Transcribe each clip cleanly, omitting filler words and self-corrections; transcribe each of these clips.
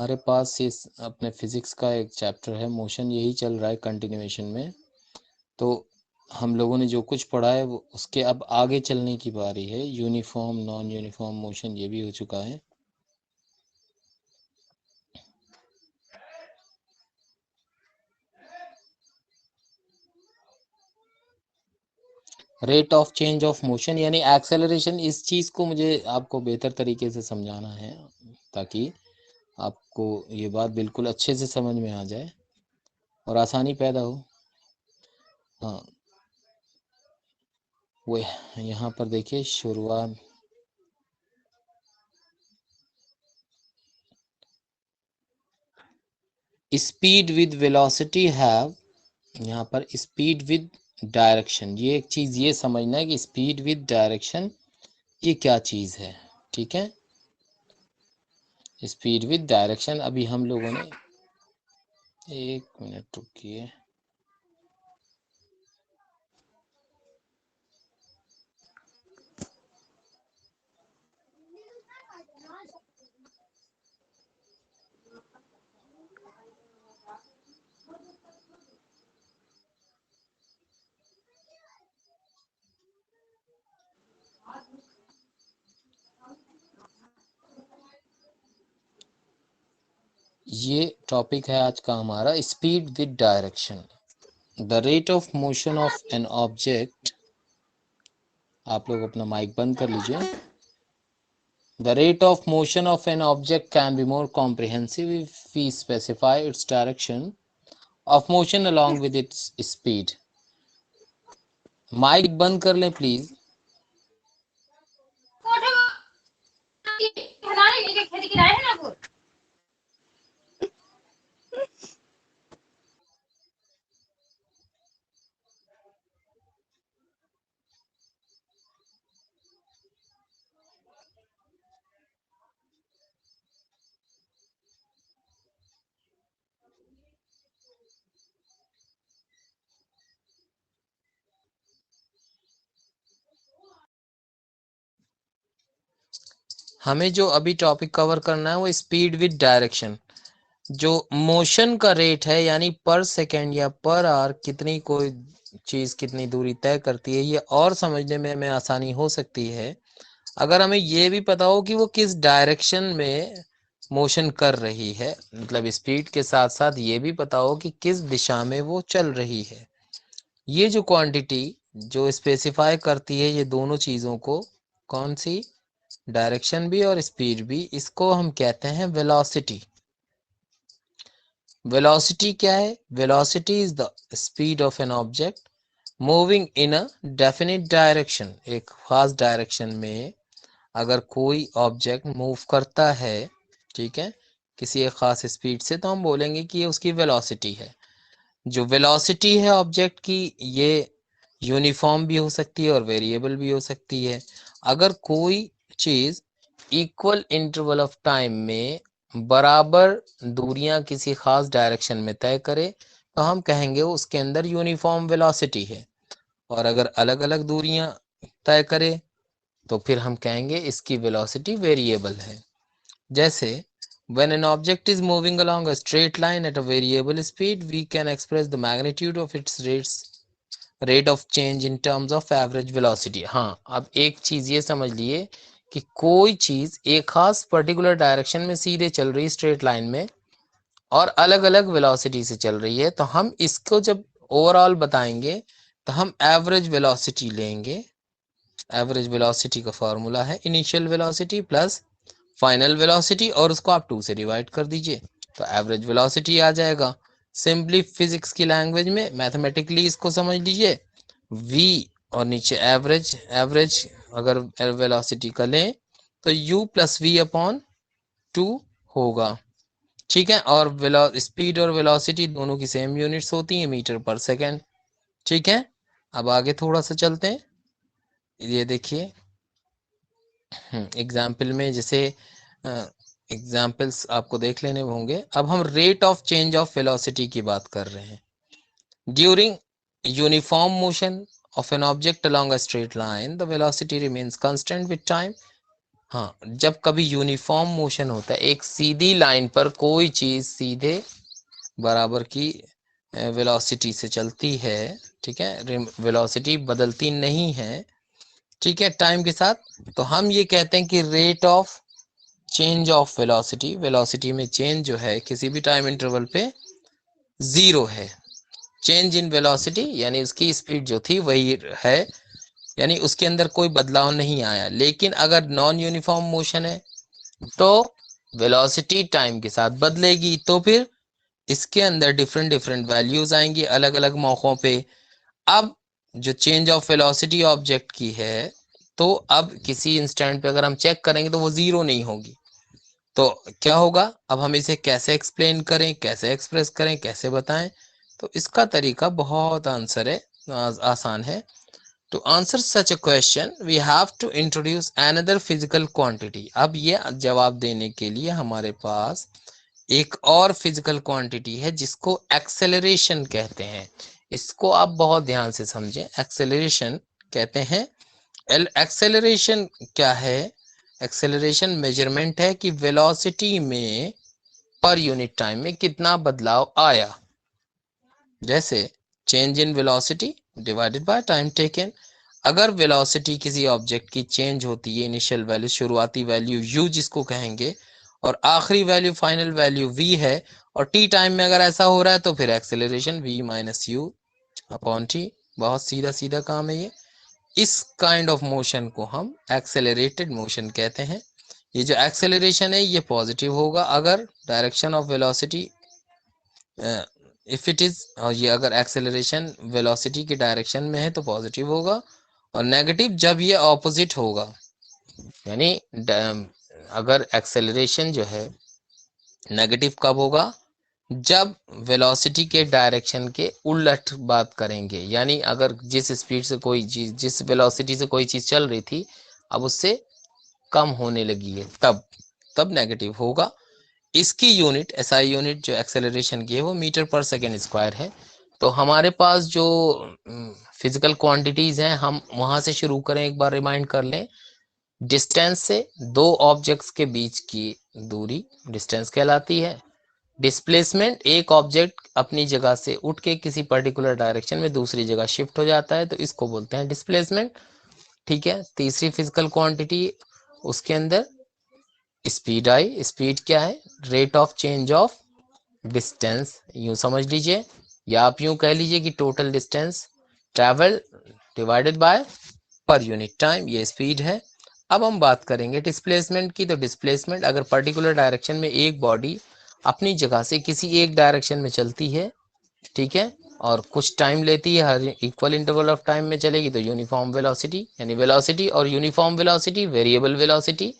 हमारे पास इस अपने फिजिक्स का एक चैप्टर है मोशन, यही चल रहा है कंटिन्यूएशन में। तो हम लोगों ने जो कुछ पढ़ा है वो उसके अब आगे चलने की बारी है। यूनिफॉर्म नॉन यूनिफॉर्म मोशन ये भी हो चुका है। Rate of change of motion यानी एक्सेलरेशन, इस चीज़ को मुझे आपको बेहतर तरीके से समझाना है ताकि आपको ये बात बिल्कुल अच्छे से समझ में आ जाए और आसानी पैदा हो। हाँ, वो यहाँ पर देखिए शुरुआत, स्पीड विद वेलोसिटी हैव, यहाँ पर स्पीड विद डायरेक्शन, ये एक चीज़ ये समझना है कि स्पीड विद डायरेक्शन ये क्या चीज़ है। ठीक है, स्पीड विद डायरेक्शन अभी हम लोगों ने, एक मिनट रुकिए, ये टॉपिक है आज का हमारा, speed with direction. The rate of motion of an object, आप लोग अपना माइक बंद कर लीजिए। The rate of motion of an object can be more comprehensive if we specify its direction of motion along with its speed. Mic बंद कर लें please. हमें जो अभी टॉपिक कवर करना है वो स्पीड विद डायरेक्शन। जो मोशन का रेट है यानी पर सेकेंड या पर आवर कितनी कोई चीज़ कितनी दूरी तय करती है, ये और समझने में हमें आसानी हो सकती है अगर हमें ये भी पता हो कि वो किस डायरेक्शन में मोशन कर रही है। मतलब स्पीड के साथ साथ ये भी पता हो कि किस दिशा में वो चल रही है। ये जो क्वांटिटी जो स्पेसिफाई करती है ये दोनों चीज़ों को, कौन सी, डायरेक्शन भी और स्पीड भी, इसको हम कहते हैं वेलोसिटी। वेलोसिटी क्या है? Velocity is the speed of an object moving in a definite direction. एक खास डायरेक्शन में अगर कोई ऑब्जेक्ट मूव करता है, ठीक है, किसी एक खास स्पीड से, तो हम बोलेंगे कि ये उसकी वेलोसिटी है। जो वेलोसिटी है ऑब्जेक्ट की, ये यूनिफॉर्म भी हो सकती है और वेरिएबल भी हो सकती है। अगर कोई चीज़ इक्वल इंटरवल ऑफ टाइम में बराबर दूरियां किसी खास डायरेक्शन में तय करे तो हम कहेंगे उसके अंदर यूनिफॉर्म वेलोसिटी है। और अगर अलग अलग दूरियां तय करे तो फिर हम कहेंगे इसकी वेलोसिटी वेरिएबल है। जैसे when an object is moving along a straight line at a variable speed, we can express the magnitude of its rate of change in terms of average velocity। हाँ, अब एक चीज ये समझ लिए कि कोई चीज एक खास पर्टिकुलर डायरेक्शन में सीधे चल रही स्ट्रेट लाइन में और अलग अलग वेलोसिटी से चल रही है, तो हम इसको जब ओवरऑल बताएंगे तो हम एवरेज वेलोसिटी लेंगे। एवरेज वेलोसिटी का फॉर्मूला है initial velocity plus final velocity, और उसको आप 2 से डिवाइड कर दीजिए तो एवरेज वेलोसिटी आ जाएगा। सिंपली फिजिक्स की लैंग्वेज में मैथमेटिकली इसको समझ लीजिए, v और नीचे एवरेज, एवरेज अगर वेलोसिटी का लें तो u प्लस वी अपॉन 2 होगा। ठीक है, और स्पीड और वेलोसिटी दोनों की सेम यूनिट्स होती हैं, मीटर पर सेकेंड। ठीक है, अब आगे थोड़ा सा चलते हैं। ये देखिए एग्जाम्पल में, जैसे एग्जाम्पल्स आपको देख लेने होंगे। अब हम rate of change of velocity की बात कर रहे हैं। During uniform motion of an object along a straight line, the velocity remains constant with time. हाँ, जब कभी यूनिफॉर्म मोशन होता है, एक सीधी लाइन पर कोई चीज सीधे बराबर की वेलोसिटी से चलती है, ठीक है, वेलोसिटी बदलती नहीं है, ठीक है, टाइम के साथ, तो हम ये कहते हैं कि rate of change of velocity, velocity में चेंज जो है किसी भी टाइम इंटरवल पे जीरो है। चेंज इन वेलोसिटी यानी उसकी स्पीड जो थी वही है, यानी उसके अंदर कोई बदलाव नहीं आया। लेकिन अगर नॉन यूनिफॉर्म मोशन है तो वेलोसिटी टाइम के साथ बदलेगी, तो फिर इसके अंदर डिफरेंट डिफरेंट वैल्यूज आएंगी अलग अलग मौकों पे। अब जो चेंज ऑफ वेलोसिटी ऑब्जेक्ट की है, तो अब किसी इंस्टेंट पे अगर हम चेक करेंगे तो वो जीरो नहीं होगी। तो क्या होगा, अब हम इसे कैसे एक्सप्लेन करें, कैसे एक्सप्रेस करें, कैसे बताएं? तो इसका तरीका बहुत आंसर है, आसान है। To answer such a question we have to introduce another physical quantity. अब ये जवाब देने के लिए हमारे पास एक और फिजिकल क्वांटिटी है जिसको एक्सेलरेशन कहते हैं। इसको आप बहुत ध्यान से समझें, एक्सेलरेशन कहते हैं। एक्सेलरेशन क्या है? एक्सेलरेशन मेजरमेंट है कि वेलोसिटी में पर यूनिट टाइम में कितना बदलाव आया। जैसे change in velocity divided by time taken. अगर वेलोसिटी किसी ऑब्जेक्ट की चेंज होती है, इनिशियल वैल्यू शुरुआती वैल्यू u जिसको कहेंगे, और आखिरी वैल्यू फाइनल वैल्यू v है, और t टाइम में अगर ऐसा हो रहा है तो फिर acceleration v minus U upon t। बहुत सीधा सीधा काम है ये। इस काइंड ऑफ मोशन को हम एक्सेलरेटेड मोशन कहते हैं। ये जो एक्सेलरेशन है ये पॉजिटिव होगा अगर direction of velocity if it is, और ये अगर एक्सेलरेशन वेलोसिटी की डायरेक्शन में है तो पॉजिटिव होगा, और नेगेटिव जब ये ऑपोजिट होगा। यानी अगर एक्सेलरेशन जो है नेगेटिव कब होगा, जब वेलोसिटी के डायरेक्शन के उलट बात करेंगे। यानी अगर जिस स्पीड से कोई चीज, जिस वेलोसिटी से कोई चीज चल रही थी, अब उससे कम होने लगी है, तब नेगेटिव होगा। इसकी यूनिट, एसआई यूनिट जो एक्सेलरेशन की है वो मीटर पर सेकेंड स्क्वायर है। तो हमारे पास जो फिजिकल क्वांटिटीज हैं, हम वहां से शुरू करें, एक बार रिमाइंड कर लें। डिस्टेंस से दो ऑब्जेक्ट्स के बीच की दूरी डिस्टेंस कहलाती है। डिस्प्लेसमेंट, एक ऑब्जेक्ट अपनी जगह से उठ के किसी पर्टिकुलर डायरेक्शन में दूसरी जगह शिफ्ट हो जाता है, तो इसको बोलते हैं डिस्प्लेसमेंट, ठीक है। तीसरी फिजिकल क्वांटिटी, उसके अंदर स्पीड आई। स्पीड क्या है? Rate of change of distance, यूं समझ लीजिए, या आप यूं कह लीजिए कि total distance travel divided by per unit time, ये स्पीड है। अब हम बात करेंगे डिस्प्लेसमेंट की। तो डिस्प्लेसमेंट, अगर पर्टिकुलर डायरेक्शन में एक बॉडी अपनी जगह से किसी एक डायरेक्शन में चलती है, ठीक है, और कुछ टाइम लेती है, हर इक्वल इंटरवल ऑफ टाइम में चलेगी, तो यूनिफॉर्म वेलोसिटी। यानी वेलोसिटी और यूनिफॉर्म वेलोसिटी, वेरिएबल वेलोसिटी,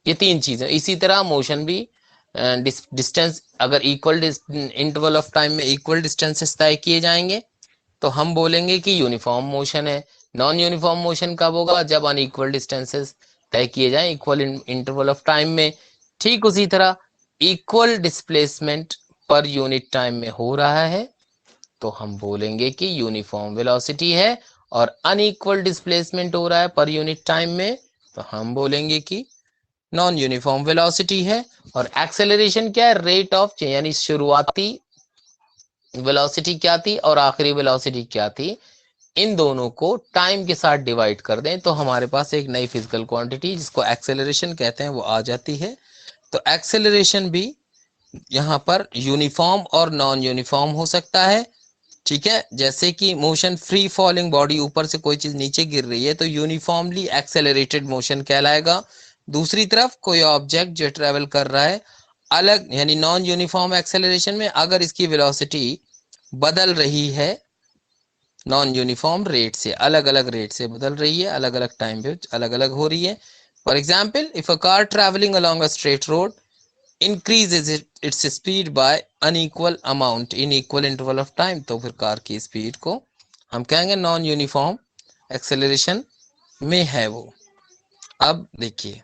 ये तीन चीजें। इसी तरह मोशन भी, डिस्टेंस अगर इक्वल इंटरवल ऑफ टाइम में इक्वल डिस्टेंसेस तय किए जाएंगे तो हम बोलेंगे कि यूनिफॉर्म मोशन है। नॉन यूनिफॉर्म मोशन कब होगा? जब अनइक्वल डिस्टेंसेस तय किए जाएं इक्वल इंटरवल ऑफ टाइम में। ठीक उसी तरह equal displacement per unit time में हो रहा है तो हम बोलेंगे कि यूनिफॉर्म वेलोसिटी है, और अनइक्वल डिस्प्लेसमेंट हो रहा है पर यूनिट टाइम में तो हम बोलेंगे कि नॉन यूनिफॉर्म वेलोसिटी है। और एक्सेलरेशन क्या है? रेट ऑफ चेंज, यानी शुरुआती वेलोसिटी क्या थी और आखिरी वेलोसिटी क्या थी, इन दोनों को टाइम के साथ डिवाइड कर दें तो हमारे पास एक नई फिजिकल क्वांटिटी जिसको एक्सेलरेशन कहते हैं वो आ जाती है। तो एक्सेलरेशन भी यहाँ पर यूनिफॉर्म और नॉन यूनिफॉर्म हो सकता है, ठीक है। जैसे कि मोशन, फ्री फॉलिंग बॉडी, ऊपर से कोई चीज नीचे गिर रही है तो यूनिफॉर्मली एक्सेलरेटेड मोशन कहलाएगा। दूसरी तरफ कोई ऑब्जेक्ट जो ट्रेवल कर रहा है अलग, यानी नॉन यूनिफॉर्म एक्सेलरेशन में, अगर इसकी वेलोसिटी बदल रही है नॉन यूनिफॉर्म रेट से, अलग अलग रेट से बदल रही है, अलग अलग टाइम पे अलग अलग हो रही है। For example, if a car travelling along a straight road increases its speed by unequal amount in equal interval of time, तो फिर कार की स्पीड को हम कहेंगे नॉन यूनिफॉर्म एक्सेलरेशन में है वो। अब देखिए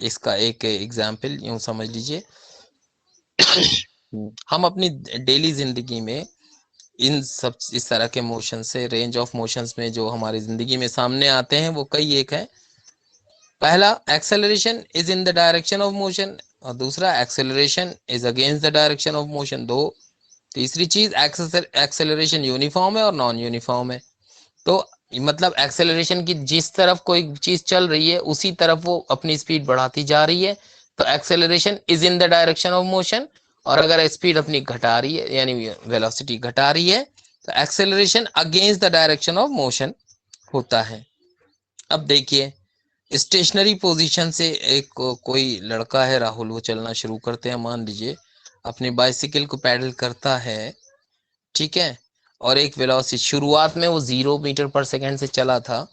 इसका एक एग्जाम्पल यूं समझ लीजिए। हम अपनी डेली जिंदगी में इन सब इस तरह के मोशन से, रेंज ऑफ मोशंस में जो हमारी जिंदगी में सामने आते हैं वो कई एक है। पहला acceleration is in the direction of motion और दूसरा acceleration is against the direction of motion. दो। तीसरी चीज एक्सेलरेशन यूनिफॉर्म है और नॉन यूनिफॉर्म है। तो मतलब एक्सेलरेशन की जिस तरफ कोई चीज चल रही है उसी तरफ वो अपनी स्पीड बढ़ाती जा रही है, तो acceleration is in the direction of motion. और अगर स्पीड अपनी घटा रही है यानी वेलोसिटी घटा रही है तो acceleration against the direction of motion होता है। अब देखिए स्टेशनरी पोजीशन से एक कोई लड़का है राहुल, वो चलना शुरू करते हैं। मान लीजिए अपनी बाइसिकल को पैडल करता है, ठीक है, और एक वेलोसिटी शुरुआत में वो 0 मीटर पर सेकेंड से चला था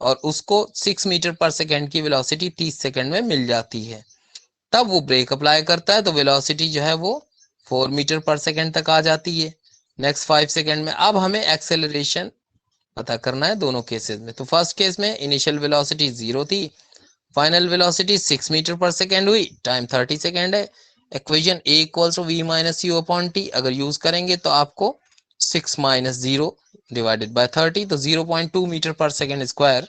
और उसको 6 मीटर पर सेकेंड की वेलोसिटी 30 सेकेंड में मिल जाती है। तब वो ब्रेक अप्लाई करता है तो वेलोसिटी जो है वो 4 मीटर पर सेकेंड तक आ जाती है नेक्स्ट 5 सेकेंड में। अब हमें एक्सेलरेशन पता करना है दोनों केसेस में। तो फर्स्ट केस में इनिशियल वेलोसिटी 0 थी, final velocity 6 metre per second हुई, टाइम 30 सेकेंड है। Equation A equals to V minus U upon T अगर यूज करेंगे तो आपको 6 माइनस 0 डिवाइडेड बाय 30 तो 0.2 मीटर पर सेकेंड स्क्वायर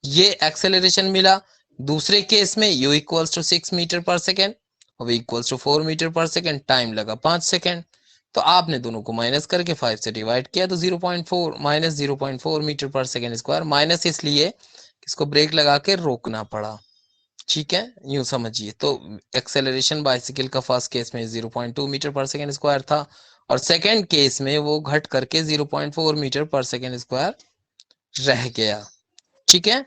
ये एक्सेलरेशन मिला। दूसरे केस में u equals to 6 metre per second और v equals to 4 metre per second, time लगा 5 सेकेंड। तो आपने दोनों को माइनस करके 5 से डिवाइड किया तो 0.4 minus 0.4 metre per second square. Minus इसलिए इसको ब्रेक लगा के रोकना पड़ा, ठीक है, यूं समझिए। तो एक्सेलरेशन बाइसिकल का फर्स्ट केस में 0.2 मीटर पर सेकेंड स्क्वायर था और सेकेंड केस में वो घट करके 0.4 मीटर पर सेकेंड स्क्वायर रह गया, ठीक है।